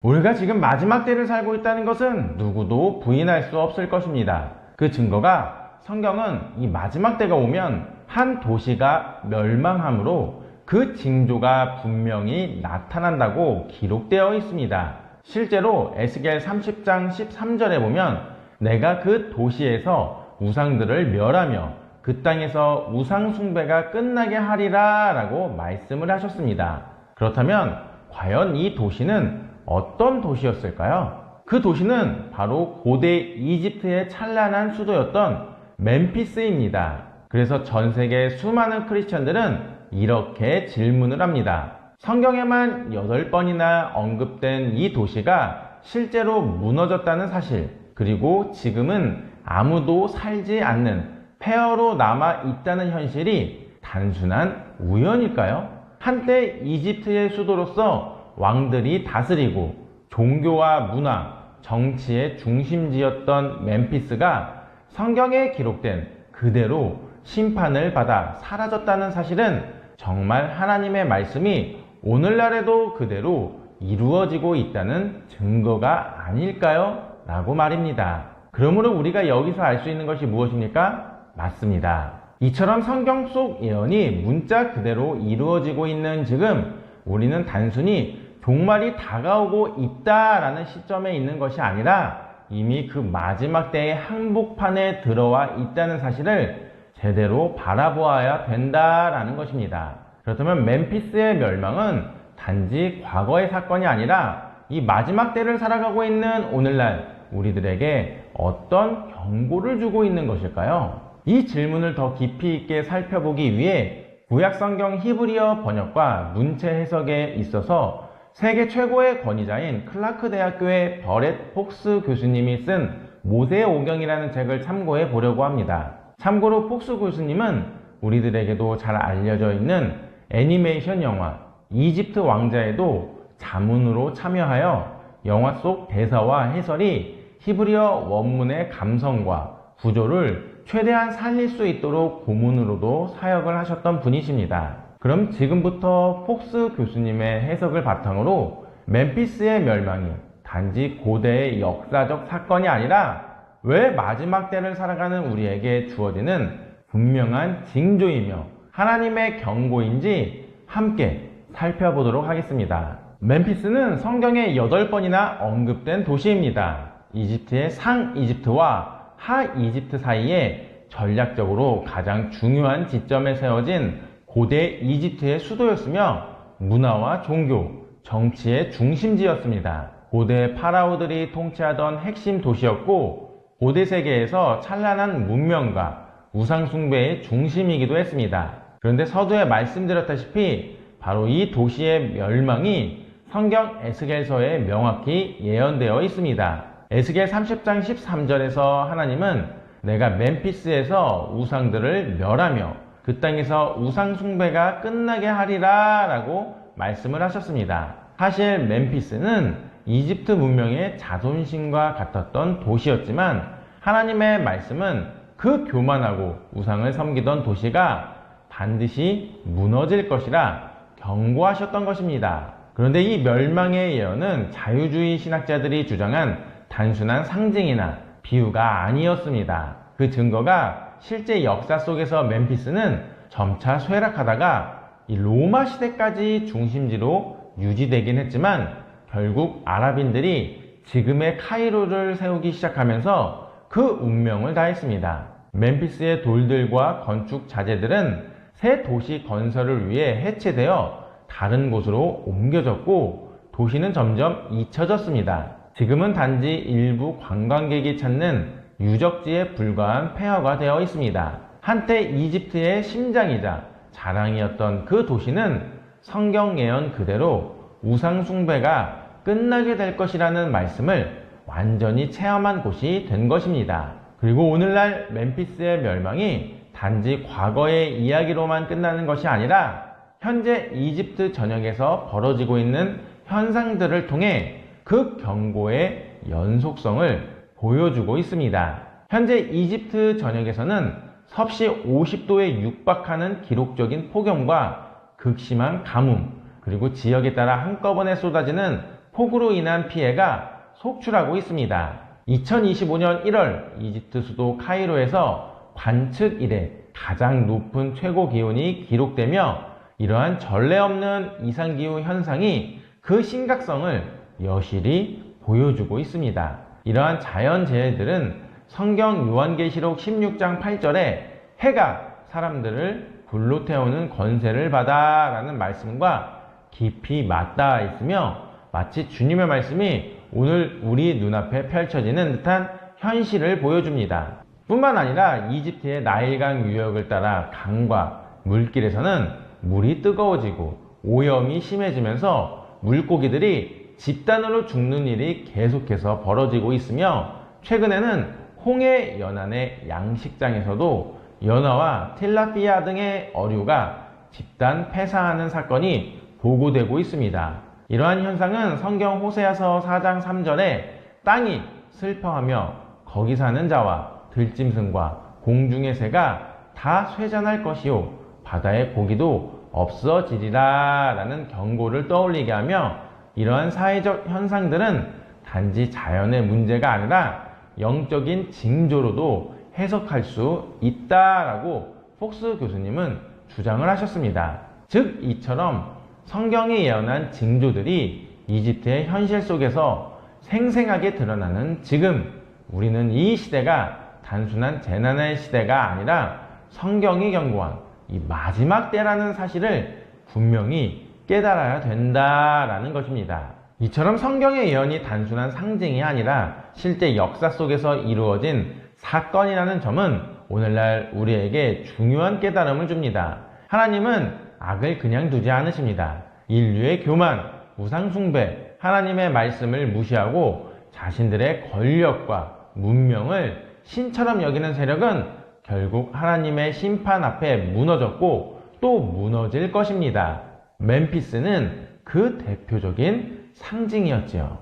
우리가 지금 마지막 때를 살고 있다는 것은 누구도 부인할 수 없을 것입니다. 그 증거가 성경은 이 마지막 때가 오면 한 도시가 멸망함으로 그 징조가 분명히 나타난다고 기록되어 있습니다. 실제로 에스겔 30장 13절에 보면 내가 그 도시에서 우상들을 멸하며 그 땅에서 우상 숭배가 끝나게 하리라 라고 말씀을 하셨습니다. 그렇다면 과연 이 도시는 어떤 도시였을까요? 그 도시는 바로 고대 이집트의 찬란한 수도였던 멤피스입니다. 그래서 전 세계 수많은 크리스천들은 이렇게 질문을 합니다. 성경에만 8번이나 언급된 이 도시가 실제로 무너졌다는 사실, 그리고 지금은 아무도 살지 않는 폐허로 남아 있다는 현실이 단순한 우연일까요? 한때 이집트의 수도로서 왕들이 다스리고 종교와 문화, 정치의 중심지였던 멤피스가 성경에 기록된 그대로 심판을 받아 사라졌다는 사실은 정말 하나님의 말씀이 오늘날에도 그대로 이루어지고 있다는 증거가 아닐까요? 라고 말입니다. 그러므로 우리가 여기서 알 수 있는 것이 무엇입니까? 맞습니다. 이처럼 성경 속 예언이 문자 그대로 이루어지고 있는 지금 우리는 단순히 종말이 다가오고 있다라는 시점에 있는 것이 아니라 이미 그 마지막 때의 항복판에 들어와 있다는 사실을 제대로 바라보아야 된다라는 것입니다. 그렇다면 멤피스의 멸망은 단지 과거의 사건이 아니라 이 마지막 때를 살아가고 있는 오늘날 우리들에게 어떤 경고를 주고 있는 것일까요? 이 질문을 더 깊이 있게 살펴보기 위해 구약성경 히브리어 번역과 문체 해석에 있어서 세계 최고의 권위자인 클라크 대학교의 버렛 폭스 교수님이 쓴 모세오경이라는 책을 참고해 보려고 합니다. 참고로 폭스 교수님은 우리들에게도 잘 알려져 있는 애니메이션 영화 이집트 왕자에도 자문으로 참여하여 영화 속 대사와 해설이 히브리어 원문의 감성과 구조를 최대한 살릴 수 있도록 고문으로도 사역을 하셨던 분이십니다. 그럼 지금부터 폭스 교수님의 해석을 바탕으로 멤피스의 멸망이 단지 고대의 역사적 사건이 아니라 왜 마지막 때를 살아가는 우리에게 주어지는 분명한 징조이며 하나님의 경고인지 함께 살펴보도록 하겠습니다. 멤피스는 성경에 8번이나 언급된 도시입니다. 이집트의 상 이집트와 하 이집트 사이에 전략적으로 가장 중요한 지점에 세워진 고대 이집트의 수도였으며 문화와 종교, 정치의 중심지였습니다. 고대 파라오들이 통치하던 핵심 도시였고 고대 세계에서 찬란한 문명과 우상 숭배의 중심이기도 했습니다. 그런데 서두에 말씀드렸다시피 바로 이 도시의 멸망이 성경 에스겔서에 명확히 예언되어 있습니다. 에스겔 30장 13절에서 하나님은 내가 멤피스에서 우상들을 멸하며 그 땅에서 우상 숭배가 끝나게 하리라 라고 말씀을 하셨습니다. 사실 멤피스는 이집트 문명의 자존심과 같았던 도시였지만 하나님의 말씀은 그 교만하고 우상을 섬기던 도시가 반드시 무너질 것이라 경고하셨던 것입니다. 그런데 이 멸망의 예언은 자유주의 신학자들이 주장한 단순한 상징이나 비유가 아니었습니다. 그 증거가 실제 역사 속에서 멤피스는 점차 쇠락하다가 이 로마 시대까지 중심지로 유지되긴 했지만 결국 아랍인들이 지금의 카이로를 세우기 시작하면서 그 운명을 다했습니다. 멤피스의 돌들과 건축 자재들은 새 도시 건설을 위해 해체되어 다른 곳으로 옮겨졌고 도시는 점점 잊혀졌습니다. 지금은 단지 일부 관광객이 찾는 유적지에 불과한 폐허가 되어 있습니다. 한때 이집트의 심장이자 자랑이었던 그 도시는 성경 예언 그대로 우상 숭배가 끝나게 될 것이라는 말씀을 완전히 체험한 곳이 된 것입니다. 그리고 오늘날 멤피스의 멸망이 단지 과거의 이야기로만 끝나는 것이 아니라 현재 이집트 전역에서 벌어지고 있는 현상들을 통해 그 경고의 연속성을 보여주고 있습니다. 현재 이집트 전역에서는 섭씨 50도에 육박하는 기록적인 폭염과 극심한 가뭄, 그리고 지역에 따라 한꺼번에 쏟아지는 폭우로 인한 피해가 속출하고 있습니다. 2025년 1월 이집트 수도 카이로에서 관측 이래 가장 높은 최고 기온이 기록되며 이러한 전례 없는 이상기후 현상이 그 심각성을 여실히 보여주고 있습니다. 이러한 자연재해들은 성경 요한계시록 16장 8절에 해가 사람들을 불로 태우는 권세를 받아 라는 말씀과 깊이 맞닿아 있으며 마치 주님의 말씀이 오늘 우리 눈앞에 펼쳐지는 듯한 현실을 보여줍니다. 뿐만 아니라 이집트의 나일강 유역을 따라 강과 물길에서는 물이 뜨거워지고 오염이 심해지면서 물고기들이 집단으로 죽는 일이 계속해서 벌어지고 있으며 최근에는 홍해 연안의 양식장에서도 연어와 틸라피아 등의 어류가 집단 폐사하는 사건이 보고되고 있습니다. 이러한 현상은 성경 호세아서 4장 3절에 땅이 슬퍼하며 거기 사는 자와 들짐승과 공중의 새가 다 쇠잔할 것이요 바다의 고기도 없어지리라 라는 경고를 떠올리게 하며 이러한 사회적 현상들은 단지 자연의 문제가 아니라 영적인 징조로도 해석할 수 있다라고 폭스 교수님은 주장을 하셨습니다. 즉 이처럼 성경이 예언한 징조들이 이집트의 현실 속에서 생생하게 드러나는 지금 우리는 이 시대가 단순한 재난의 시대가 아니라 성경이 경고한 이 마지막 때라는 사실을 분명히 깨달아야 된다라는 것입니다. 이처럼 성경의 예언이 단순한 상징이 아니라 실제 역사 속에서 이루어진 사건이라는 점은 오늘날 우리에게 중요한 깨달음을 줍니다. 하나님은 악을 그냥 두지 않으십니다. 인류의 교만, 우상숭배, 하나님의 말씀을 무시하고 자신들의 권력과 문명을 신처럼 여기는 세력은 결국 하나님의 심판 앞에 무너졌고 또 무너질 것입니다. 멤피스는 그 대표적인 상징이었지요.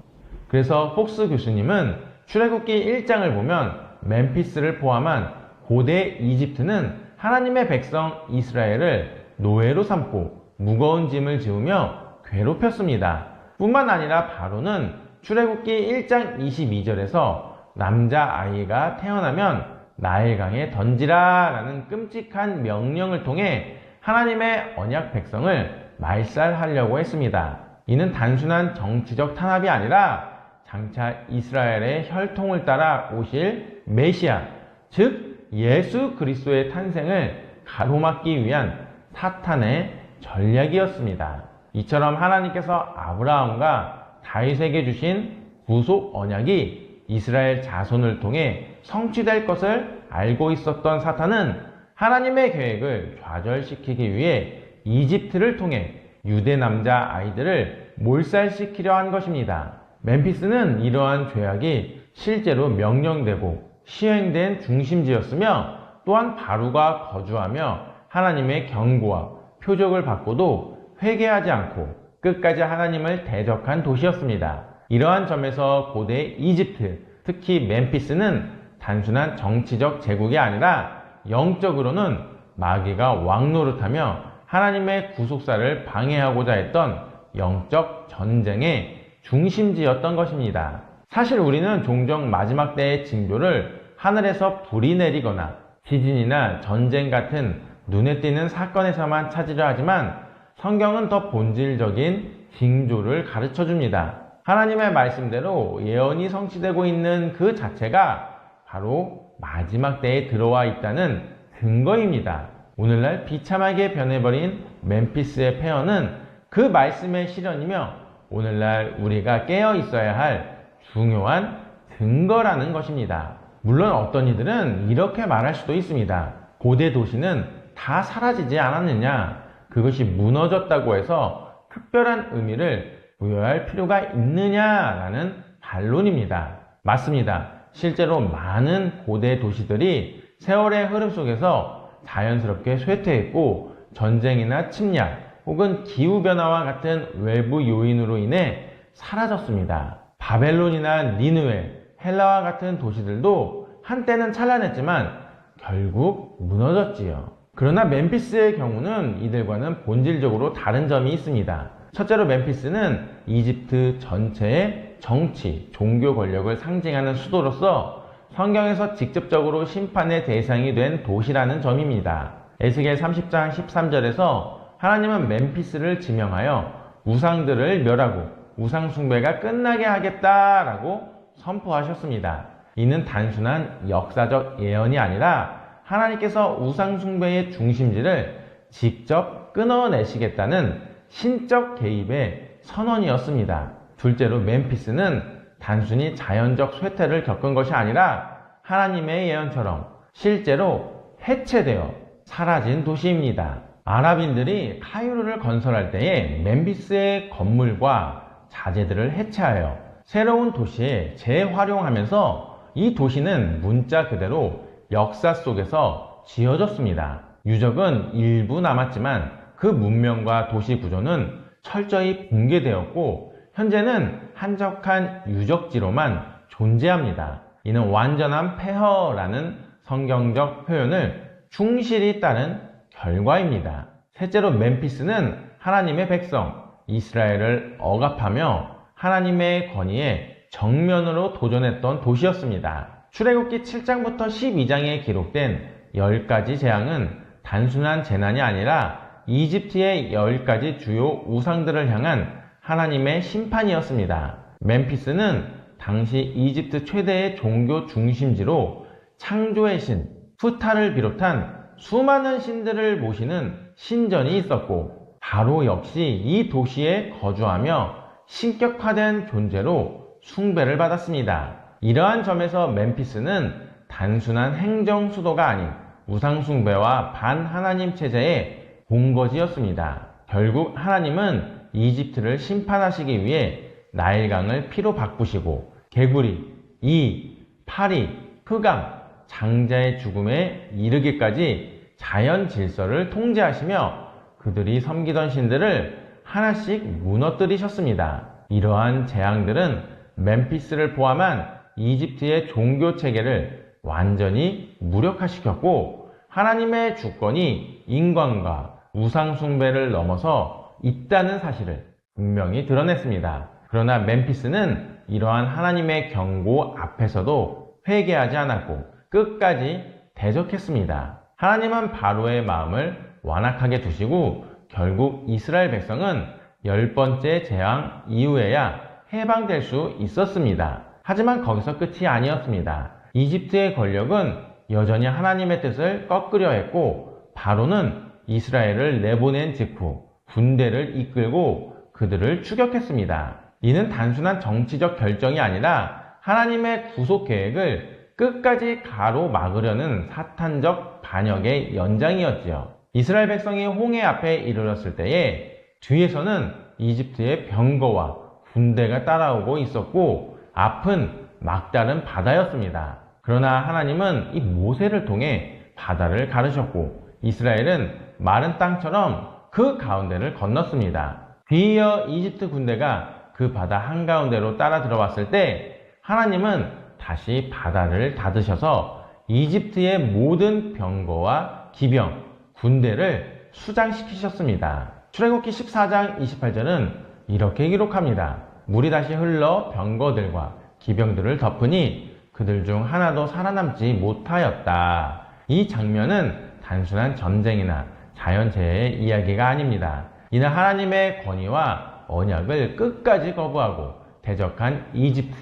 그래서 폭스 교수님은 출애굽기 1장을 보면 멤피스를 포함한 고대 이집트는 하나님의 백성 이스라엘을 노예로 삼고 무거운 짐을 지우며 괴롭혔습니다. 뿐만 아니라 바로는 출애굽기 1장 22절에서 남자아이가 태어나면 나일강에 던지라 라는 끔찍한 명령을 통해 하나님의 언약 백성을 말살하려고 했습니다. 이는 단순한 정치적 탄압이 아니라 장차 이스라엘의 혈통을 따라 오실 메시아, 즉 예수 그리스도의 탄생을 가로막기 위한 사탄의 전략이었습니다. 이처럼 하나님께서 아브라함과 다윗에게 주신 구속 언약이 이스라엘 자손을 통해 성취될 것을 알고 있었던 사탄은 하나님의 계획을 좌절시키기 위해 이집트를 통해 유대 남자 아이들을 몰살시키려 한 것입니다. 멤피스는 이러한 죄악이 실제로 명령되고 시행된 중심지였으며 또한 바루가 거주하며 하나님의 경고와 표적을 받고도 회개하지 않고 끝까지 하나님을 대적한 도시였습니다. 이러한 점에서 고대 이집트, 특히 멤피스는 단순한 정치적 제국이 아니라 영적으로는 마귀가 왕노릇하며 하나님의 구속사를 방해하고자 했던 영적 전쟁의 중심지였던 것입니다. 사실 우리는 종종 마지막 때의 징조를 하늘에서 불이 내리거나 지진이나 전쟁 같은 눈에 띄는 사건에서만 찾으려 하지만 성경은 더 본질적인 징조를 가르쳐 줍니다. 하나님의 말씀대로 예언이 성취되고 있는 그 자체가 바로 마지막 때에 들어와 있다는 근거입니다. 오늘날 비참하게 변해버린 멤피스의 폐허는 그 말씀의 실현이며 오늘날 우리가 깨어 있어야 할 중요한 근거라는 것입니다. 물론 어떤 이들은 이렇게 말할 수도 있습니다. 고대 도시는 다 사라지지 않았느냐? 그것이 무너졌다고 해서 특별한 의미를 부여할 필요가 있느냐라는 반론입니다. 맞습니다. 실제로 많은 고대 도시들이 세월의 흐름 속에서 자연스럽게 쇠퇴했고 전쟁이나 침략 혹은 기후변화와 같은 외부 요인으로 인해 사라졌습니다. 바벨론이나 니느웨, 헬라와 같은 도시들도 한때는 찬란했지만 결국 무너졌지요. 그러나 멤피스의 경우는 이들과는 본질적으로 다른 점이 있습니다. 첫째로 멤피스는 이집트 전체의 정치, 종교 권력을 상징하는 수도로서 성경에서 직접적으로 심판의 대상이 된 도시라는 점입니다. 에스겔 30장 13절에서 하나님은 멤피스를 지명하여 우상들을 멸하고 우상 숭배가 끝나게 하겠다라고 선포하셨습니다. 이는 단순한 역사적 예언이 아니라 하나님께서 우상 숭배의 중심지를 직접 끊어내시겠다는 신적 개입의 선언이었습니다. 둘째로 멤피스는 단순히 자연적 쇠퇴를 겪은 것이 아니라 하나님의 예언처럼 실제로 해체되어 사라진 도시입니다. 아랍인들이 카이로를 건설할 때에 멤피스의 건물과 자재들을 해체하여 새로운 도시에 재활용하면서 이 도시는 문자 그대로 역사 속에서 지어졌습니다. 유적은 일부 남았지만 그 문명과 도시 구조는 철저히 붕괴되었고 현재는 한적한 유적지로만 존재합니다. 이는 완전한 폐허라는 성경적 표현을 충실히 따른 결과입니다. 셋째로 멤피스는 하나님의 백성 이스라엘을 억압하며 하나님의 권위에 정면으로 도전했던 도시였습니다. 출애굽기 7장부터 12장에 기록된 10가지 재앙은 단순한 재난이 아니라 이집트의 10가지 주요 우상들을 향한 하나님의 심판이었습니다. 멤피스는 당시 이집트 최대의 종교 중심지로 창조의 신, 푸타를 비롯한 수많은 신들을 모시는 신전이 있었고 바로 역시 이 도시에 거주하며 신격화된 존재로 숭배를 받았습니다. 이러한 점에서 멤피스는 단순한 행정 수도가 아닌 우상 숭배와 반하나님 체제의 본거지였습니다. 결국 하나님은 이집트를 심판하시기 위해 나일강을 피로 바꾸시고 개구리, 이, 파리, 흑암, 장자의 죽음에 이르기까지 자연 질서를 통제하시며 그들이 섬기던 신들을 하나씩 무너뜨리셨습니다. 이러한 재앙들은 멤피스를 포함한 이집트의 종교 체계를 완전히 무력화시켰고 하나님의 주권이 인간과 우상 숭배를 넘어서 있다는 사실을 분명히 드러냈습니다. 그러나 멤피스는 이러한 하나님의 경고 앞에서도 회개하지 않았고 끝까지 대적했습니다. 하나님은 바로의 마음을 완악하게 두시고 결국 이스라엘 백성은 10번째 재앙 이후에야 해방될 수 있었습니다. 하지만 거기서 끝이 아니었습니다. 이집트의 권력은 여전히 하나님의 뜻을 꺾으려 했고 바로는 이스라엘을 내보낸 직후 군대를 이끌고 그들을 추격했습니다. 이는 단순한 정치적 결정이 아니라 하나님의 구속 계획을 끝까지 가로막으려는 사탄적 반역의 연장이었지요. 이스라엘 백성이 홍해 앞에 이르렀을 때에 뒤에서는 이집트의 병거와 군대가 따라오고 있었고 앞은 막다른 바다였습니다. 그러나 하나님은 이 모세를 통해 바다를 가르셨고 이스라엘은 마른 땅처럼 그 가운데를 건넜습니다. 뒤이어 이집트 군대가 그 바다 한가운데로 따라 들어왔을 때 하나님은 다시 바다를 닫으셔서 이집트의 모든 병거와 기병, 군대를 수장시키셨습니다. 출애굽기 14장 28절은 이렇게 기록합니다. 물이 다시 흘러 병거들과 기병들을 덮으니 그들 중 하나도 살아남지 못하였다. 이 장면은 단순한 전쟁이나 자연재해의 이야기가 아닙니다. 이는 하나님의 권위와 언약을 끝까지 거부하고 대적한 이집트,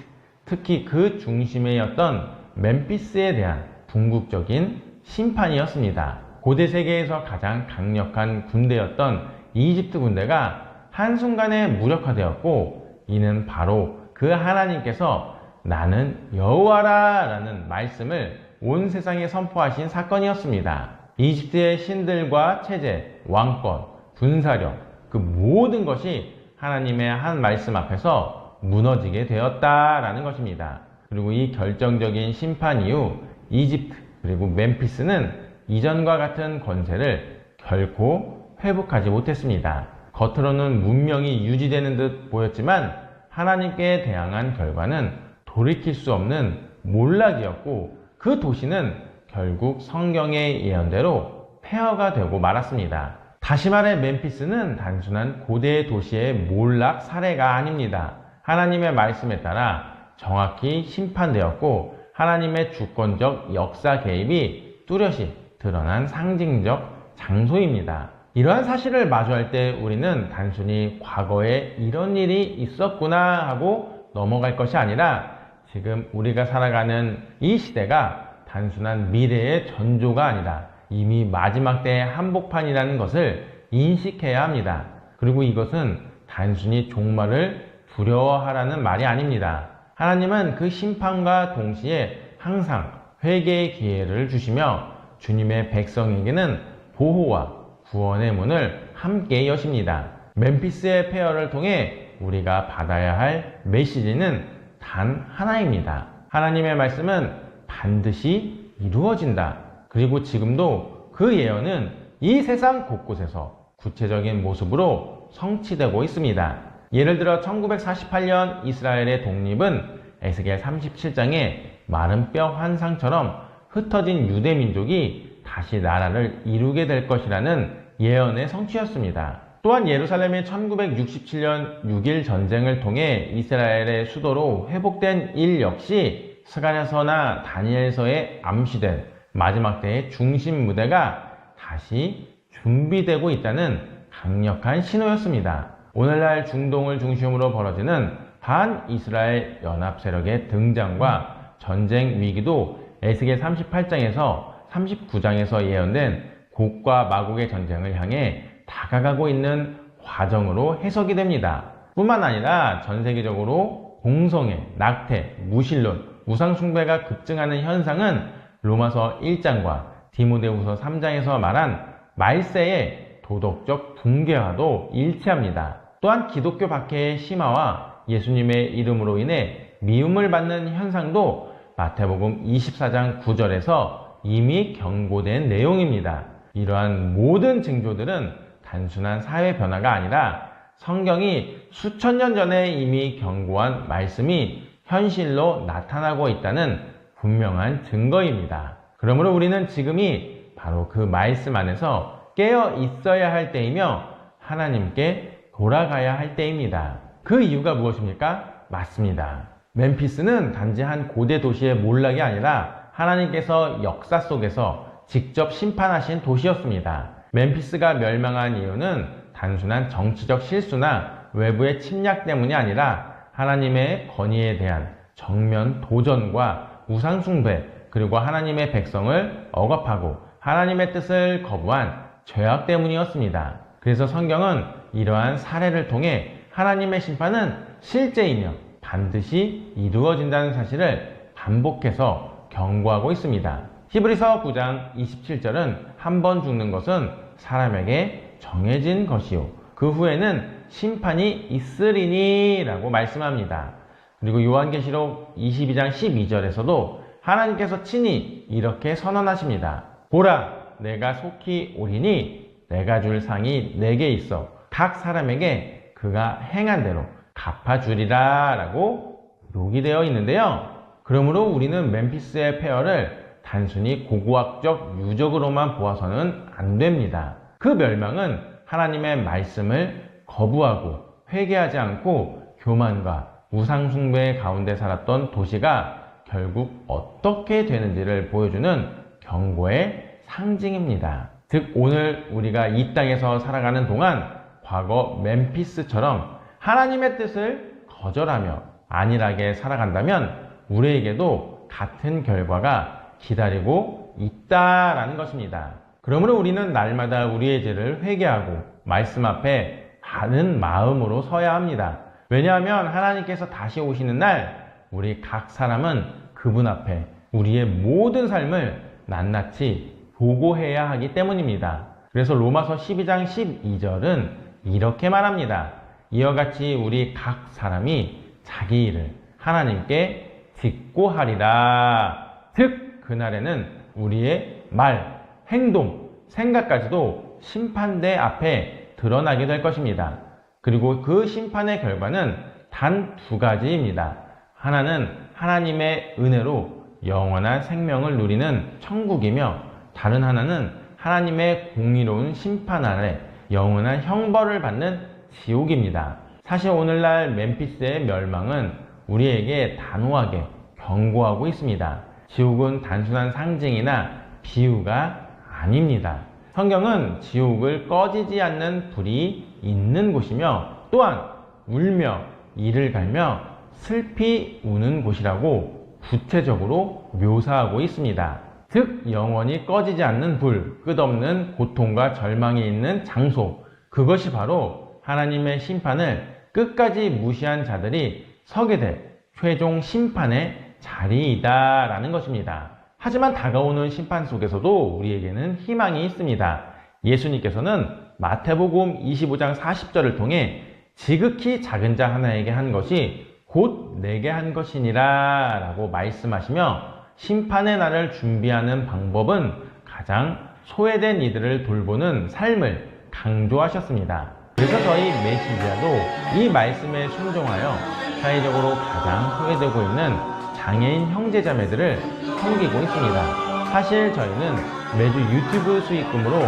특히 그 중심에였던 멤피스에 대한 궁극적인 심판이었습니다. 고대 세계에서 가장 강력한 군대였던 이집트 군대가 한순간에 무력화되었고 이는 바로 그 하나님께서 나는 여호와라 라는 말씀을 온 세상에 선포하신 사건이었습니다. 이집트의 신들과 체제, 왕권, 군사력 그 모든 것이 하나님의 한 말씀 앞에서 무너지게 되었다라는 것입니다. 그리고 이 결정적인 심판 이후 이집트 그리고 멤피스는 이전과 같은 권세를 결코 회복하지 못했습니다. 겉으로는 문명이 유지되는 듯 보였지만 하나님께 대항한 결과는 돌이킬 수 없는 몰락이었고 그 도시는 결국 성경의 예언대로 폐허가 되고 말았습니다. 다시 말해 멤피스는 단순한 고대 도시의 몰락 사례가 아닙니다. 하나님의 말씀에 따라 정확히 심판되었고 하나님의 주권적 역사 개입이 뚜렷이 드러난 상징적 장소입니다. 이러한 사실을 마주할 때 우리는 단순히 과거에 이런 일이 있었구나 하고 넘어갈 것이 아니라 지금 우리가 살아가는 이 시대가 단순한 미래의 전조가 아니라 이미 마지막 때의 한복판이라는 것을 인식해야 합니다. 그리고 이것은 단순히 종말을 두려워하라는 말이 아닙니다. 하나님은 그 심판과 동시에 항상 회개의 기회를 주시며 주님의 백성에게는 보호와 구원의 문을 함께 여십니다. 멤피스의 폐허를 통해 우리가 받아야 할 메시지는 단 하나입니다. 하나님의 말씀은 반드시 이루어진다. 그리고 지금도 그 예언은 이 세상 곳곳에서 구체적인 모습으로 성취되고 있습니다. 예를 들어 1948년 이스라엘의 독립은 에스겔 37장의 마른 뼈 환상처럼 흩어진 유대 민족이 다시 나라를 이루게 될 것이라는 예언의 성취였습니다. 또한 예루살렘이 1967년 6.1 전쟁을 통해 이스라엘의 수도로 회복된 일 역시 스가랴서나 다니엘서에 암시된 마지막 때의 중심 무대가 다시 준비되고 있다는 강력한 신호였습니다. 오늘날 중동을 중심으로 벌어지는 반이스라엘 연합 세력의 등장과 전쟁 위기도 에스겔 38장에서 39장에서 예언된 곡과 마곡의 전쟁을 향해 다가가고 있는 과정으로 해석이 됩니다. 뿐만 아니라 전 세계적으로 공성애, 낙태, 무신론, 우상숭배가 급증하는 현상은 로마서 1장과 디모데후서 3장에서 말한 말세의 도덕적 붕괴와도 일치합니다. 또한 기독교 박해의 심화와 예수님의 이름으로 인해 미움을 받는 현상도 마태복음 24장 9절에서 이미 경고된 내용입니다. 이러한 모든 징조들은 단순한 사회 변화가 아니라 성경이 수천 년 전에 이미 경고한 말씀이 현실로 나타나고 있다는 분명한 증거입니다. 그러므로 우리는 지금이 바로 그 말씀 안에서 깨어 있어야 할 때이며 하나님께 돌아가야 할 때입니다. 그 이유가 무엇입니까? 맞습니다. 멤피스는 단지 한 고대 도시의 몰락이 아니라 하나님께서 역사 속에서 직접 심판하신 도시였습니다. 멤피스가 멸망한 이유는 단순한 정치적 실수나 외부의 침략 때문이 아니라 하나님의 권위에 대한 정면 도전과 우상숭배, 그리고 하나님의 백성을 억압하고 하나님의 뜻을 거부한 죄악 때문이었습니다. 그래서 성경은 이러한 사례를 통해 하나님의 심판은 실제이며 반드시 이루어진다는 사실을 반복해서 경고하고 있습니다. 히브리서 9장 27절은 한 번 죽는 것은 사람에게 정해진 것이요 그 후에는 심판이 있으리니 라고 말씀합니다. 그리고 요한계시록 22장 12절에서도 하나님께서 친히 이렇게 선언하십니다. 보라, 내가 속히 오리니 내가 줄 상이 내게 있어 각 사람에게 그가 행한 대로 갚아주리라 라고 기록이 되어 있는데요. 그러므로 우리는 멤피스의 폐허를 단순히 고고학적 유적으로만 보아서는 안 됩니다. 그 멸망은 하나님의 말씀을 거부하고 회개하지 않고 교만과 우상숭배 가운데 살았던 도시가 결국 어떻게 되는지를 보여주는 경고의 상징입니다. 즉 오늘 우리가 이 땅에서 살아가는 동안 과거 멤피스처럼 하나님의 뜻을 거절하며 안일하게 살아간다면 우리에게도 같은 결과가 기다리고 있다라는 것입니다. 그러므로 우리는 날마다 우리의 죄를 회개하고 말씀 앞에 바른 마음으로 서야 합니다. 왜냐하면 하나님께서 다시 오시는 날 우리 각 사람은 그분 앞에 우리의 모든 삶을 낱낱이 보고해야 하기 때문입니다. 그래서 로마서 12장 12절은 이렇게 말합니다. 이와 같이 우리 각 사람이 자기 일을 하나님께 짓고 하리라. 즉 그날에는 우리의 말, 행동, 생각까지도 심판대 앞에 드러나게 될 것입니다. 그리고 그 심판의 결과는 단 두 가지입니다. 하나는 하나님의 은혜로 영원한 생명을 누리는 천국이며 다른 하나는 하나님의 공의로운 심판 아래 영원한 형벌을 받는 지옥입니다. 사실 오늘날 멤피스의 멸망은 우리에게 단호하게 경고하고 있습니다. 지옥은 단순한 상징이나 비유가 아닙니다. 성경은 지옥을 꺼지지 않는 불이 있는 곳이며 또한 울며 이를 갈며 슬피 우는 곳이라고 구체적으로 묘사하고 있습니다. 즉 영원히 꺼지지 않는 불, 끝없는 고통과 절망이 있는 장소, 그것이 바로 하나님의 심판을 끝까지 무시한 자들이 서게 될 최종 심판의 자리이다 라는 것입니다. 하지만 다가오는 심판 속에서도 우리에게는 희망이 있습니다. 예수님께서는 마태복음 25장 40절을 통해 지극히 작은 자 하나에게 한 것이 곧 내게 한 것이니라 라고 말씀하시며 심판의 날을 준비하는 방법은 가장 소외된 이들을 돌보는 삶을 강조하셨습니다. 그래서 저희 메시지아도 이 말씀에 순종하여 사회적으로 가장 소외되고 있는 장애인 형제자매들을 섬기고 있습니다. 사실 저희는 매주 유튜브 수익금으로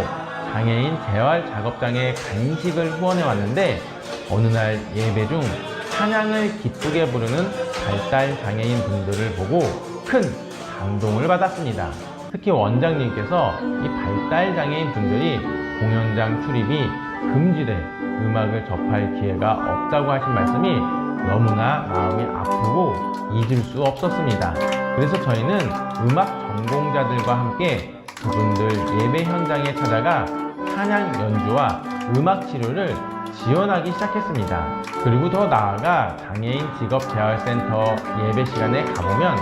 장애인 재활 작업장에 간식을 후원해 왔는데 어느 날 예배 중 찬양을 기쁘게 부르는 발달 장애인 분들을 보고 큰 감동을 받았습니다. 특히 원장님께서 이 발달 장애인 분들이 공연장 출입이 금지돼 음악을 접할 기회가 없다고 하신 말씀이 너무나 마음이 아프고 잊을 수 없었습니다. 그래서 저희는 음악 전공자들과 함께 그분들 예배 현장에 찾아가 찬양 연주와 음악 치료를 지원하기 시작했습니다. 그리고 더 나아가 장애인 직업재활센터 예배 시간에 가보면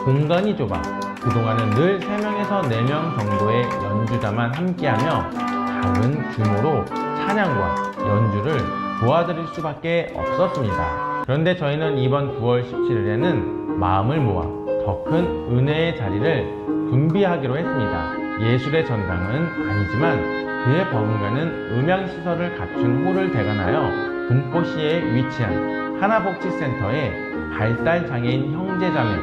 공간이 좁아 그동안은 늘 3명에서 4명 정도의 연주자만 함께하며 작은 규모로 찬양과 연주를 도와드릴 수밖에 없었습니다. 그런데 저희는 이번 9월 17일에는 마음을 모아 더 큰 은혜의 자리를 준비하기로 했습니다. 예술의 전당은 아니지만 그의 버금가는 음향시설을 갖춘 홀을 대관하여 군포시에 위치한 하나복지센터에 발달장애인 형제자매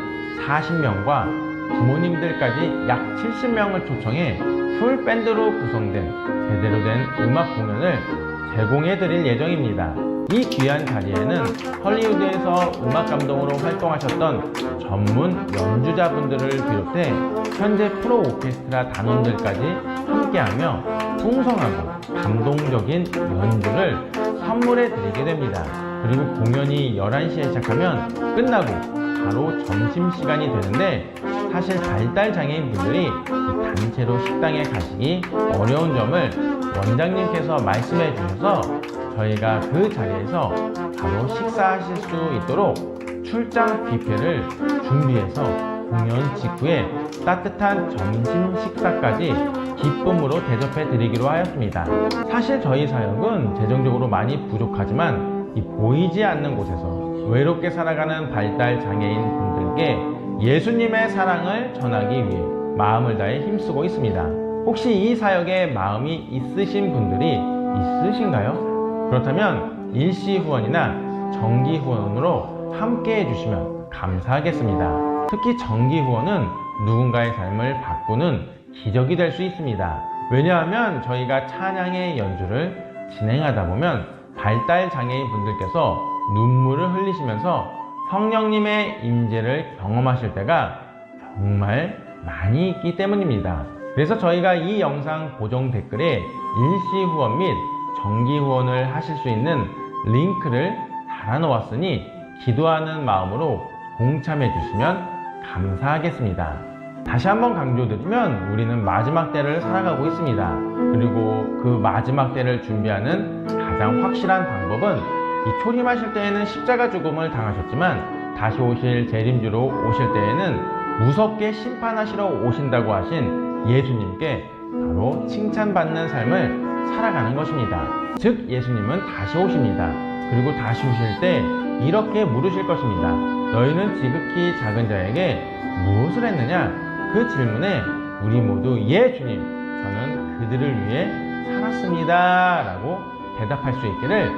40명과 부모님들까지 약 70명을 초청해 풀밴드로 구성된 제대로 된 음악 공연을 제공해 드릴 예정입니다. 이 귀한 자리에는 헐리우드에서 음악 감독으로 활동하셨던 전문 연주자분들을 비롯해 현재 프로 오케스트라 단원들까지 함께하며 풍성하고 감동적인 연주를 선물해 드리게 됩니다. 그리고 공연이 11시에 시작하면 끝나고 바로 점심시간이 되는데 사실 발달장애인 분들이 단체로 식당에 가시기 어려운 점을 원장님께서 말씀해 주셔서 저희가 그 자리에서 바로 식사하실 수 있도록 출장 뷔페를 준비해서 공연 직후에 따뜻한 점심 식사까지 기쁨으로 대접해 드리기로 하였습니다. 사실 저희 사역은 재정적으로 많이 부족하지만 이 보이지 않는 곳에서 외롭게 살아가는 발달 장애인 분들께 예수님의 사랑을 전하기 위해 마음을 다해 힘쓰고 있습니다. 혹시 이 사역에 마음이 있으신 분들이 있으신가요? 그렇다면 일시 후원이나 정기 후원으로 함께 해주시면 감사하겠습니다. 특히 정기 후원은 누군가의 삶을 바꾸는 기적이 될 수 있습니다. 왜냐하면 저희가 찬양의 연주를 진행하다 보면 발달 장애인 분들께서 눈물을 흘리시면서 성령님의 임재를 경험하실 때가 정말 많이 있기 때문입니다. 그래서 저희가 이 영상 고정 댓글에 일시 후원 및 정기 후원을 하실 수 있는 링크를 달아 놓았으니 기도하는 마음으로 동참해 주시면 감사하겠습니다. 다시 한번 강조드리면 우리는 마지막 때를 살아가고 있습니다. 그리고 그 마지막 때를 준비하는 가장 확실한 방법은 이 초림하실 때에는 십자가 죽음을 당하셨지만 다시 오실 재림주로 오실 때에는 무섭게 심판하시러 오신다고 하신 예수님께 바로 칭찬받는 삶을 살아가는 것입니다. 즉 예수님은 다시 오십니다. 그리고 다시 오실 때 이렇게 물으실 것입니다. 너희는 지극히 작은 자에게 무엇을 했느냐? 그 질문에 우리 모두 예 주님, 저는 그들을 위해 살았습니다 라고 대답할 수 있기를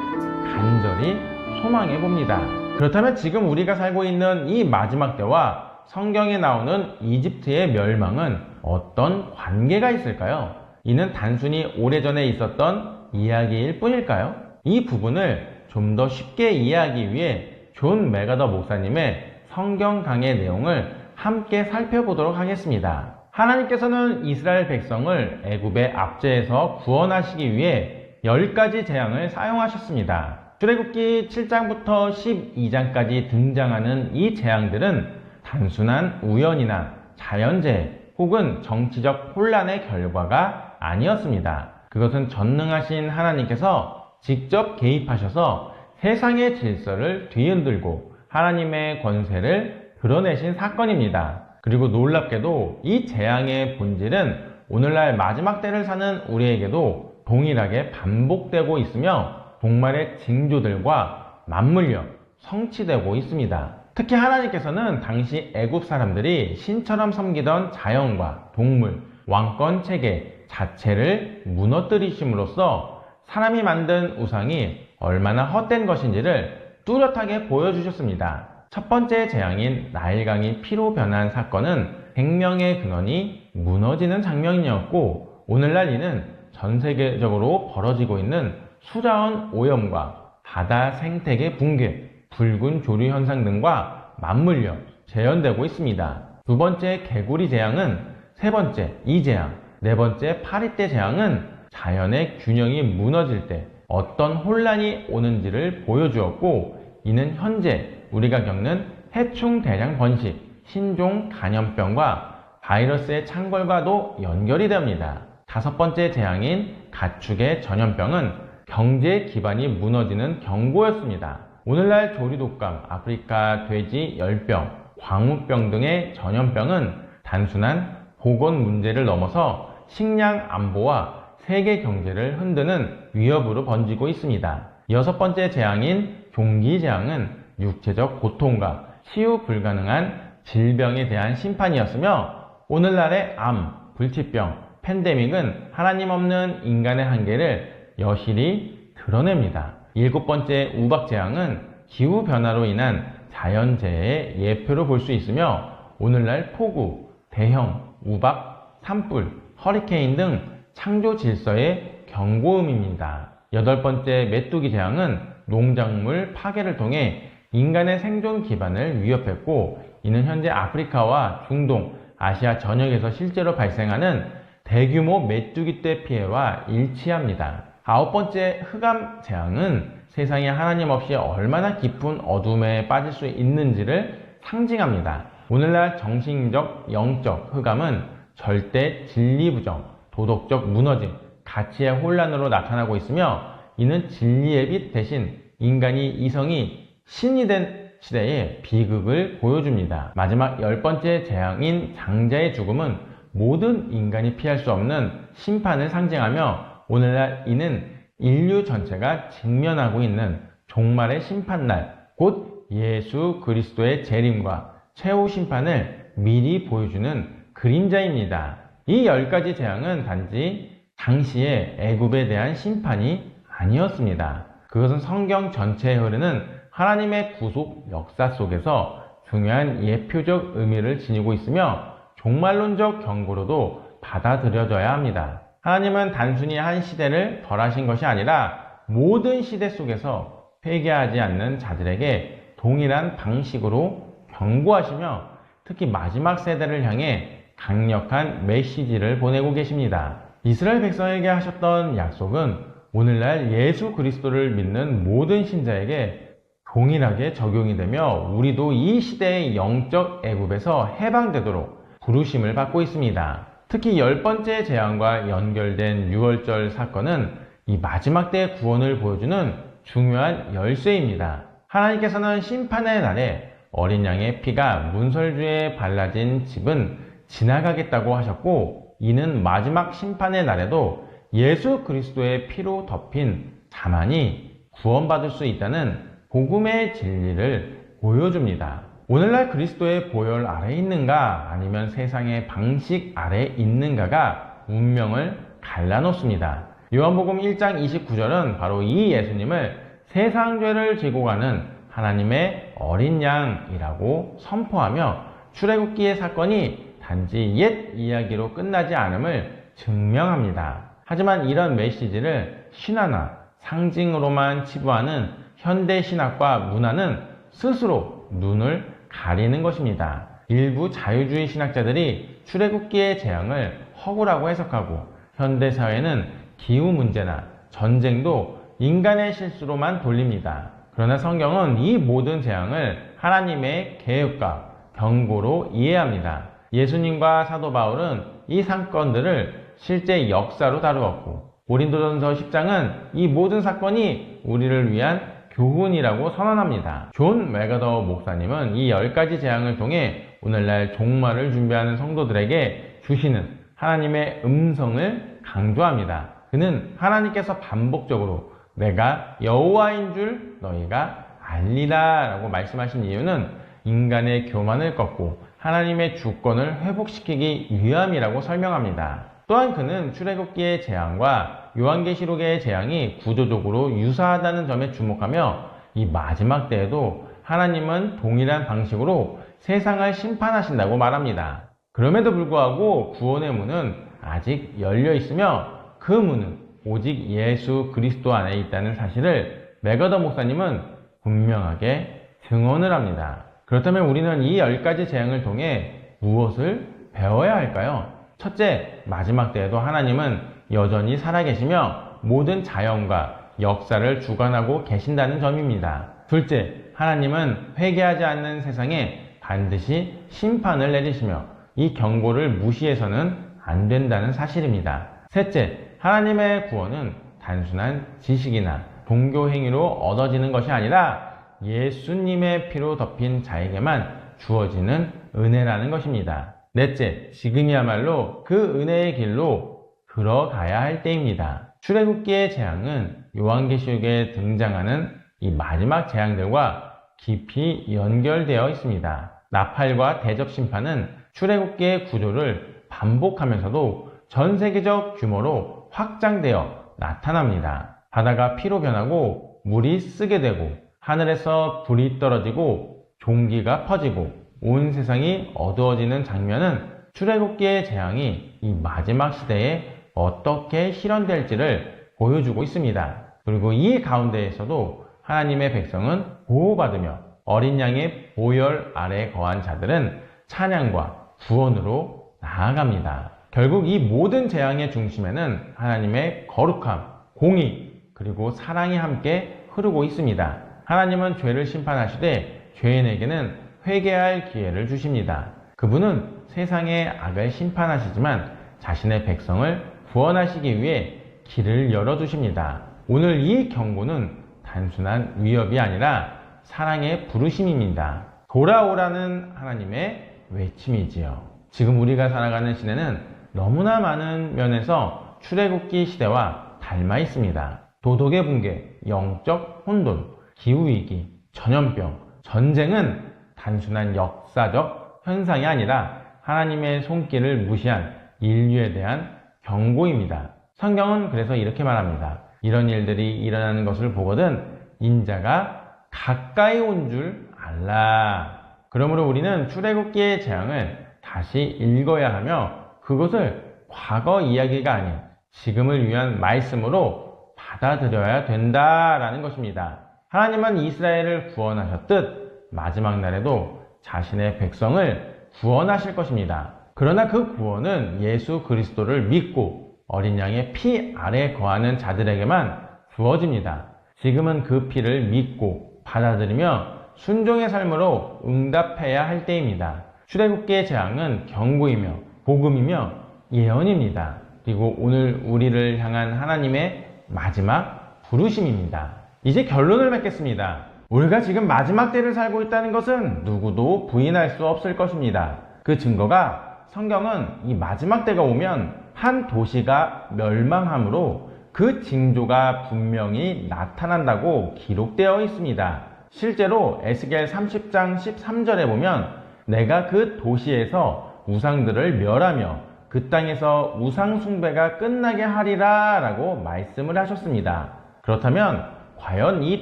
간절히 소망해 봅니다. 그렇다면 지금 우리가 살고 있는 이 마지막 때와 성경에 나오는 이집트의 멸망은 어떤 관계가 있을까요? 이는 단순히 오래전에 있었던 이야기일 뿐일까요? 이 부분을 좀 더 쉽게 이해하기 위해 존 맥아더 목사님의 성경 강의 내용을 함께 살펴보도록 하겠습니다. 하나님께서는 이스라엘 백성을 애굽의 압제에서 구원하시기 위해 10가지 재앙을 사용하셨습니다. 출애굽기 7장부터 12장까지 등장하는 이 재앙들은 단순한 우연이나 자연재해 혹은 정치적 혼란의 결과가 아니었습니다. 그것은 전능하신 하나님께서 직접 개입하셔서 세상의 질서를 뒤흔들고 하나님의 권세를 드러내신 사건입니다. 그리고 놀랍게도 이 재앙의 본질은 오늘날 마지막 때를 사는 우리에게도 동일하게 반복되고 있으며 종말의 징조들과 맞물려 성취되고 있습니다. 특히 하나님께서는 당시 애굽 사람들이 신처럼 섬기던 자연과 동물, 왕권 체계 자체를 무너뜨리심으로써 사람이 만든 우상이 얼마나 헛된 것인지를 뚜렷하게 보여주셨습니다. 첫 번째 재앙인 나일강이 피로 변한 사건은 생명의 근원이 무너지는 장면이었고, 오늘날 이는 전 세계적으로 벌어지고 있는 수자원 오염과 바다 생태계 붕괴, 붉은 조류 현상 등과 맞물려 재현되고 있습니다. 두 번째 개구리 재앙은, 세 번째 이재앙, 네 번째 파리떼 재앙은 자연의 균형이 무너질 때 어떤 혼란이 오는지를 보여주었고, 이는 현재 우리가 겪는 해충 대량 번식, 신종 감염병과 바이러스의 창궐과도 연결이 됩니다. 다섯 번째 재앙인 가축의 전염병은 경제 기반이 무너지는 경고였습니다. 오늘날 조류독감, 아프리카 돼지 열병, 광우병 등의 전염병은 단순한 보건 문제를 넘어서 식량 안보와 세계 경제를 흔드는 위협으로 번지고 있습니다. 여섯 번째 재앙인 종기 재앙은 육체적 고통과 치유 불가능한 질병에 대한 심판이었으며, 오늘날의 암, 불치병, 팬데믹은 하나님 없는 인간의 한계를 여실히 드러냅니다. 일곱 번째 우박 재앙은 기후변화로 인한 자연재해의 예표로 볼 수 있으며, 오늘날 폭우, 대형, 우박, 산불, 허리케인 등 창조 질서의 경고음입니다. 여덟 번째 메뚜기 재앙은 농작물 파괴를 통해 인간의 생존 기반을 위협했고, 이는 현재 아프리카와 중동, 아시아 전역에서 실제로 발생하는 대규모 메뚜기떼 피해와 일치합니다. 아홉 번째 흑암 재앙은 세상에 하나님 없이 얼마나 깊은 어둠에 빠질 수 있는지를 상징합니다. 오늘날 정신적, 영적 흑암은 절대 진리 부정, 도덕적 무너짐, 가치의 혼란으로 나타나고 있으며, 이는 진리의 빛 대신 인간이 이성이 신이 된 시대의 비극을 보여줍니다. 마지막 열 번째 재앙인 장자의 죽음은 모든 인간이 피할 수 없는 심판을 상징하며, 오늘날 이는 인류 전체가 직면하고 있는 종말의 심판날, 곧 예수 그리스도의 재림과 최후 심판을 미리 보여주는 그림자입니다. 이 10가지 재앙은 단지 당시의 애굽에 대한 심판이 아니었습니다. 그것은 성경 전체에 흐르는 하나님의 구속 역사 속에서 중요한 예표적 의미를 지니고 있으며 종말론적 경고로도 받아들여져야 합니다. 하나님은 단순히 한 시대를 벌하신 것이 아니라 모든 시대 속에서 회개하지 않는 자들에게 동일한 방식으로 경고하시며, 특히 마지막 세대를 향해 강력한 메시지를 보내고 계십니다. 이스라엘 백성에게 하셨던 약속은 오늘날 예수 그리스도를 믿는 모든 신자에게 동일하게 적용이 되며, 우리도 이 시대의 영적 애굽에서 해방되도록 부르심을 받고 있습니다. 특히 10번째 재앙과 연결된 유월절 사건은 이 마지막 때의 구원을 보여주는 중요한 열쇠입니다. 하나님께서는 심판의 날에 어린 양의 피가 문설주에 발라진 집은 지나가겠다고 하셨고, 이는 마지막 심판의 날에도 예수 그리스도의 피로 덮인 자만이 구원받을 수 있다는 복음의 진리를 보여줍니다. 오늘날 그리스도의 보혈 아래 있는가 아니면 세상의 방식 아래 있는가가 운명을 갈라놓습니다. 요한복음 1장 29절은 바로 이 예수님을 세상 죄를 지고 가는 하나님의 어린 양이라고 선포하며, 출애굽기의 사건이 단지 옛 이야기로 끝나지 않음을 증명합니다. 하지만 이런 메시지를 신화나 상징으로만 치부하는 현대 신학과 문화는 스스로 눈을 가리는 것입니다. 일부 자유주의 신학자들이 출애굽기의 재앙을 허구라고 해석하고 현대 사회는 기후 문제나 전쟁도 인간의 실수로만 돌립니다. 그러나 성경은 이 모든 재앙을 하나님의 계획과 경고로 이해합니다. 예수님과 사도 바울은 이 사건들을 실제 역사로 다루었고 고린도전서 10장은 이 모든 사건이 우리를 위한 교훈이라고 선언합니다. 존 맥어더 목사님은 이 10가지 재앙을 통해 오늘날 종말을 준비하는 성도들에게 주시는 하나님의 음성을 강조합니다. 그는 하나님께서 반복적으로 내가 여호와인 줄 너희가 알리라 라고 말씀하신 이유는 인간의 교만을 꺾고 하나님의 주권을 회복시키기 위함이라고 설명합니다. 또한 그는 출애굽기의 재앙과 요한계시록의 재앙이 구조적으로 유사하다는 점에 주목하며 이 마지막 때에도 하나님은 동일한 방식으로 세상을 심판하신다고 말합니다. 그럼에도 불구하고 구원의 문은 아직 열려 있으며 그 문은 오직 예수 그리스도 안에 있다는 사실을 맥어더 목사님은 분명하게 증언을 합니다. 그렇다면 우리는 이 10가지 재앙을 통해 무엇을 배워야 할까요? 첫째, 마지막 때에도 하나님은 여전히 살아계시며 모든 자연과 역사를 주관하고 계신다는 점입니다. 둘째, 하나님은 회개하지 않는 세상에 반드시 심판을 내리시며 이 경고를 무시해서는 안 된다는 사실입니다. 셋째, 하나님의 구원은 단순한 지식이나 종교 행위로 얻어지는 것이 아니라 예수님의 피로 덮인 자에게만 주어지는 은혜라는 것입니다. 넷째, 지금이야말로 그 은혜의 길로 들어가야 할 때입니다. 출애굽기의 재앙은 요한계시록에 등장하는 이 마지막 재앙들과 깊이 연결되어 있습니다. 나팔과 대접 심판은 출애굽기의 구조를 반복하면서도 전 세계적 규모로 확장되어 나타납니다. 바다가 피로 변하고 물이 쓰게 되고 하늘에서 불이 떨어지고 종기가 퍼지고 온 세상이 어두워지는 장면은 출애굽기의 재앙이 이 마지막 시대에 어떻게 실현될지를 보여주고 있습니다. 그리고 이 가운데에서도 하나님의 백성은 보호받으며 어린 양의 보혈 아래 거한 자들은 찬양과 구원으로 나아갑니다. 결국 이 모든 재앙의 중심에는 하나님의 거룩함, 공의, 그리고 사랑이 함께 흐르고 있습니다. 하나님은 죄를 심판하시되 죄인에게는 회개할 기회를 주십니다. 그분은 세상의 악을 심판하시지만 자신의 백성을 구원하시기 위해 길을 열어주십니다. 오늘 이 경고는 단순한 위협이 아니라 사랑의 부르심입니다. 돌아오라는 하나님의 외침이지요. 지금 우리가 살아가는 시대는 너무나 많은 면에서 출애굽기 시대와 닮아 있습니다. 도덕의 붕괴, 영적 혼돈, 기후위기, 전염병, 전쟁은 단순한 역사적 현상이 아니라 하나님의 손길을 무시한 인류에 대한 경고입니다. 성경은 그래서 이렇게 말합니다. 이런 일들이 일어나는 것을 보거든 인자가 가까이 온 줄 알라. 그러므로 우리는 출애굽기의 재앙을 다시 읽어야 하며 그것을 과거 이야기가 아닌 지금을 위한 말씀으로 받아들여야 된다라는 것입니다. 하나님은 이스라엘을 구원하셨듯 마지막 날에도 자신의 백성을 구원하실 것입니다. 그러나 그 구원은 예수 그리스도를 믿고 어린 양의 피 아래 거하는 자들에게만 주어집니다. 지금은 그 피를 믿고 받아들이며 순종의 삶으로 응답해야 할 때입니다. 출애굽기의 재앙은 경고이며 복음이며 예언입니다. 그리고 오늘 우리를 향한 하나님의 마지막 부르심입니다. 이제 결론을 맺겠습니다. 우리가 지금 마지막 때를 살고 있다는 것은 누구도 부인할 수 없을 것입니다. 그 증거가 성경은 이 마지막 때가 오면 한 도시가 멸망함으로 그 징조가 분명히 나타난다고 기록되어 있습니다. 실제로 에스겔 30장 13절에 보면 내가 그 도시에서 우상들을 멸하며 그 땅에서 우상 숭배가 끝나게 하리라 라고 말씀을 하셨습니다. 그렇다면 과연 이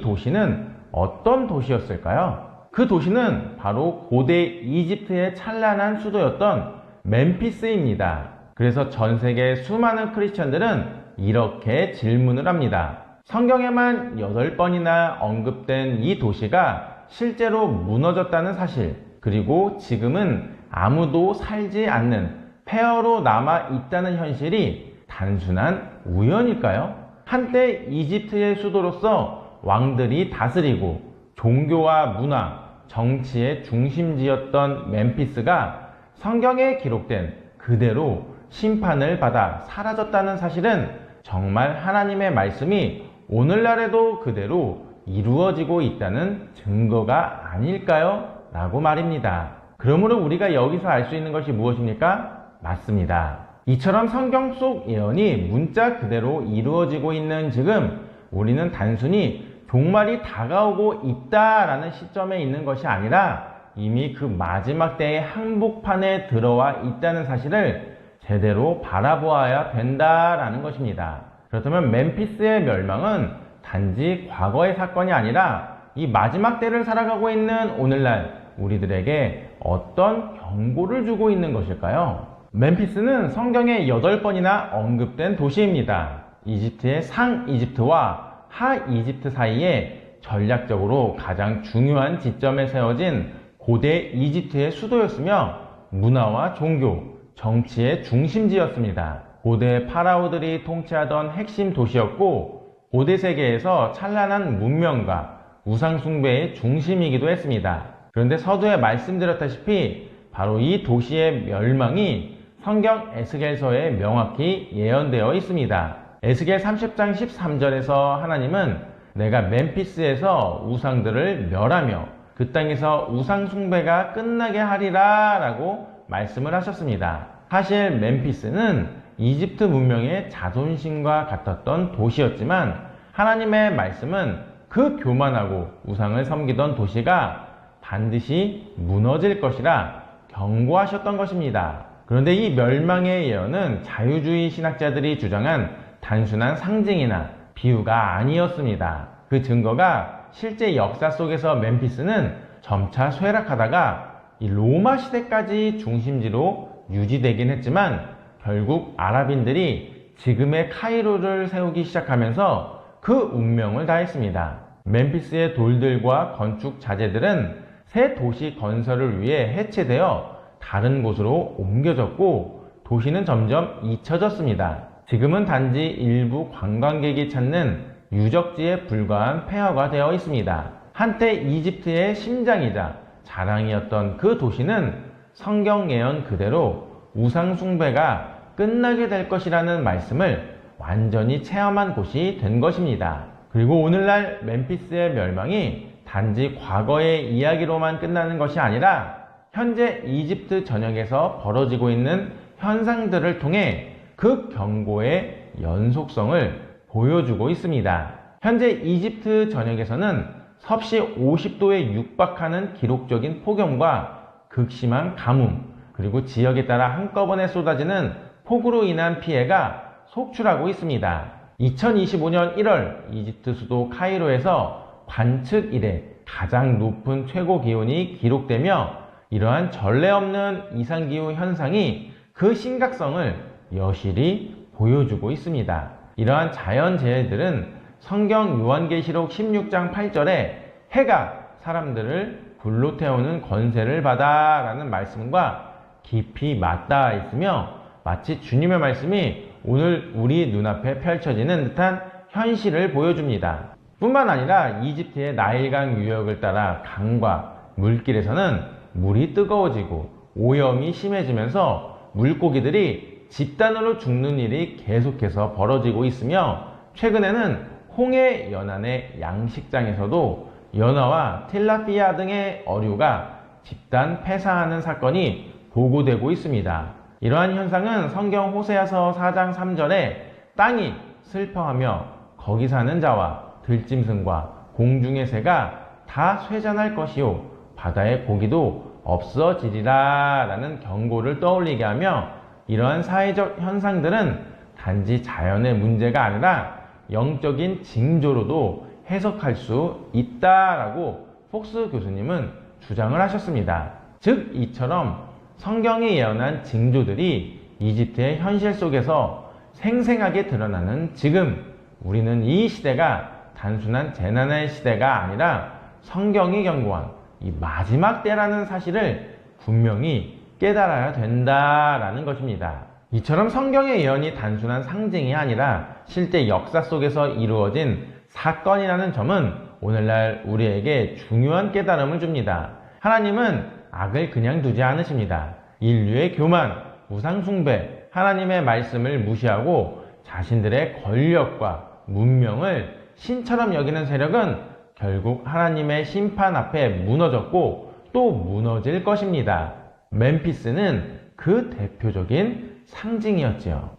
도시는 어떤 도시였을까요? 그 도시는 바로 고대 이집트의 찬란한 수도였던 멤피스입니다. 그래서 전 세계 수많은 크리스천들은 이렇게 질문을 합니다. 성경에만 8번이나 언급된 이 도시가 실제로 무너졌다는 사실, 그리고 지금은 아무도 살지 않는 폐허로 남아 있다는 현실이 단순한 우연일까요? 한때 이집트의 수도로서 왕들이 다스리고 종교와 문화, 정치의 중심지였던 멤피스가 성경에 기록된 그대로 심판을 받아 사라졌다는 사실은 정말 하나님의 말씀이 오늘날에도 그대로 이루어지고 있다는 증거가 아닐까요? 라고 말입니다. 그러므로 우리가 여기서 알 수 있는 것이 무엇입니까? 맞습니다. 이처럼 성경 속 예언이 문자 그대로 이루어지고 있는 지금 우리는 단순히 종말이 다가오고 있다라는 시점에 있는 것이 아니라 이미 그 마지막 때의 항복판에 들어와 있다는 사실을 제대로 바라보아야 된다라는 것입니다. 그렇다면 멤피스의 멸망은 단지 과거의 사건이 아니라 이 마지막 때를 살아가고 있는 오늘날 우리들에게 어떤 경고를 주고 있는 것일까요? 멤피스는 성경에 8번이나 언급된 도시입니다. 이집트의 상이집트와 하이집트 사이에 전략적으로 가장 중요한 지점에 세워진 고대 이집트의 수도였으며 문화와 종교, 정치의 중심지였습니다. 고대 파라오들이 통치하던 핵심 도시였고 고대 세계에서 찬란한 문명과 우상 숭배의 중심이기도 했습니다. 그런데 서두에 말씀드렸다시피 바로 이 도시의 멸망이 성경 에스겔서에 명확히 예언되어 있습니다. 에스겔 30장 13절에서 하나님은 내가 멤피스에서 우상들을 멸하며 그 땅에서 우상 숭배가 끝나게 하리라 라고 말씀을 하셨습니다. 사실 멤피스는 이집트 문명의 자존심과 같았던 도시였지만 하나님의 말씀은 그 교만하고 우상을 섬기던 도시가 반드시 무너질 것이라 경고하셨던 것입니다. 그런데 이 멸망의 예언은 자유주의 신학자들이 주장한 단순한 상징이나 비유가 아니었습니다. 그 증거가 실제 역사 속에서 멤피스는 점차 쇠락하다가 이 로마 시대까지 중심지로 유지되긴 했지만 결국 아랍인들이 지금의 카이로를 세우기 시작하면서 그 운명을 다했습니다. 멤피스의 돌들과 건축 자재들은 새 도시 건설을 위해 해체되어 다른 곳으로 옮겨졌고 도시는 점점 잊혀졌습니다. 지금은 단지 일부 관광객이 찾는 유적지에 불과한 폐허가 되어 있습니다. 한때 이집트의 심장이자 자랑이었던 그 도시는 성경 예언 그대로 우상 숭배가 끝나게 될 것이라는 말씀을 완전히 체험한 곳이 된 것입니다. 그리고 오늘날 멤피스의 멸망이 단지 과거의 이야기로만 끝나는 것이 아니라 현재 이집트 전역에서 벌어지고 있는 현상들을 통해 그 경고의 연속성을 보여주고 있습니다. 현재 이집트 전역에서는 섭씨 50도에 육박하는 기록적인 폭염과 극심한 가뭄, 그리고 지역에 따라 한꺼번에 쏟아지는 폭우로 인한 피해가 속출하고 있습니다. 2025년 1월 이집트 수도 카이로에서 관측 이래 가장 높은 최고 기온이 기록되며 이러한 전례 없는 이상기후 현상이 그 심각성을 여실히 보여주고 있습니다. 이러한 자연재해들은 성경 요한계시록 16장 8절에 해가 사람들을 불로 태우는 권세를 받아 라는 말씀과 깊이 맞닿아 있으며 마치 주님의 말씀이 오늘 우리 눈앞에 펼쳐지는 듯한 현실을 보여줍니다. 뿐만 아니라 이집트의 나일강 유역을 따라 강과 물길에서는 물이 뜨거워지고 오염이 심해지면서 물고기들이 집단으로 죽는 일이 계속해서 벌어지고 있으며 최근에는 홍해 연안의 양식장에서도 연어와 틸라피아 등의 어류가 집단 폐사하는 사건이 보고되고 있습니다. 이러한 현상은 성경 호세아서 4장 3절에 땅이 슬퍼하며 거기 사는 자와 들짐승과 공중의 새가 다 쇠잔할 것이요 바다의 고기도 없어지리라 라는 경고를 떠올리게 하며 이러한 사회적 현상들은 단지 자연의 문제가 아니라 영적인 징조로도 해석할 수 있다라고 폭스 교수님은 주장을 하셨습니다. 즉 이처럼 성경이 예언한 징조들이 이집트의 현실 속에서 생생하게 드러나는 지금 우리는 이 시대가 단순한 재난의 시대가 아니라 성경이 경고한 이 마지막 때라는 사실을 분명히 깨달아야 된다라는 것입니다. 이처럼 성경의 예언이 단순한 상징이 아니라 실제 역사 속에서 이루어진 사건이라는 점은 오늘날 우리에게 중요한 깨달음을 줍니다. 하나님은 악을 그냥 두지 않으십니다. 인류의 교만, 우상숭배, 하나님의 말씀을 무시하고 자신들의 권력과 문명을 신처럼 여기는 세력은 결국 하나님의 심판 앞에 무너졌고 또 무너질 것입니다. 멤피스는 그 대표적인 상징이었지요.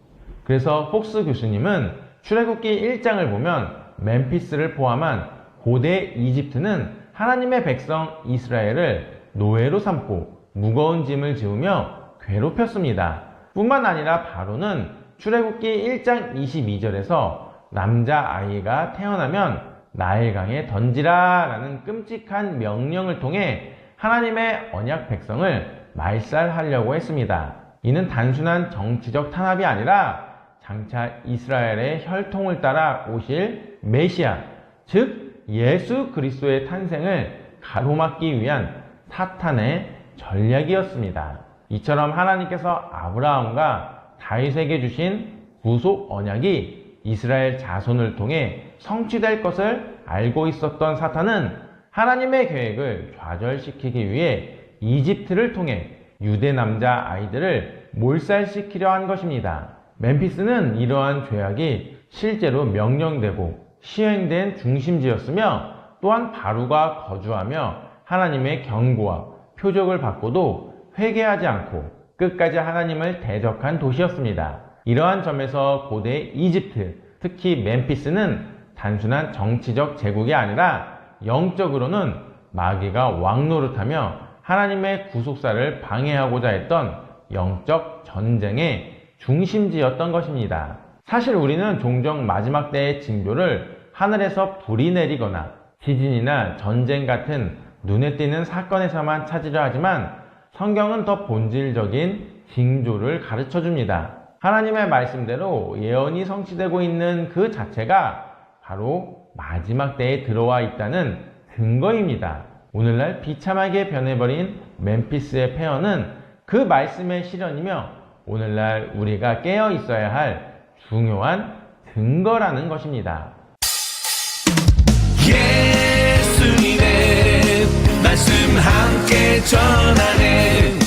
그래서 폭스 교수님은 출애굽기 1장을 보면 멤피스를 포함한 고대 이집트는 하나님의 백성 이스라엘을 노예로 삼고 무거운 짐을 지우며 괴롭혔습니다. 뿐만 아니라 바로는 출애굽기 1장 22절에서 남자아이가 태어나면 나일강에 던지라 라는 끔찍한 명령을 통해 하나님의 언약 백성을 말살하려고 했습니다. 이는 단순한 정치적 탄압이 아니라 장차 이스라엘의 혈통을 따라 오실 메시아, 즉 예수 그리스도의 탄생을 가로막기 위한 사탄의 전략이었습니다. 이처럼 하나님께서 아브라함과 다윗에게 주신 구속 언약이 이스라엘 자손을 통해 성취될 것을 알고 있었던 사탄은 하나님의 계획을 좌절시키기 위해 이집트를 통해 유대 남자 아이들을 몰살시키려 한 것입니다. 멤피스는 이러한 죄악이 실제로 명령되고 시행된 중심지였으며 또한 바로가 거주하며 하나님의 경고와 표적을 받고도 회개하지 않고 끝까지 하나님을 대적한 도시였습니다. 이러한 점에서 고대 이집트, 특히 멤피스는 단순한 정치적 제국이 아니라 영적으로는 마귀가 왕노릇하며 하나님의 구속사를 방해하고자 했던 영적 전쟁의 중심지였던 것입니다. 사실 우리는 종종 마지막 때의 징조를 하늘에서 불이 내리거나 지진이나 전쟁 같은 눈에 띄는 사건에서만 찾으려 하지만 성경은 더 본질적인 징조를 가르쳐 줍니다. 하나님의 말씀대로 예언이 성취되고 있는 그 자체가 바로 마지막 때에 들어와 있다는 증거입니다. 오늘날 비참하게 변해버린 멤피스의 폐허는 그 말씀의 실현이며 오늘날 우리가 깨어 있어야 할 중요한 증거라는 것입니다. 예수님의 말씀 함께 전하네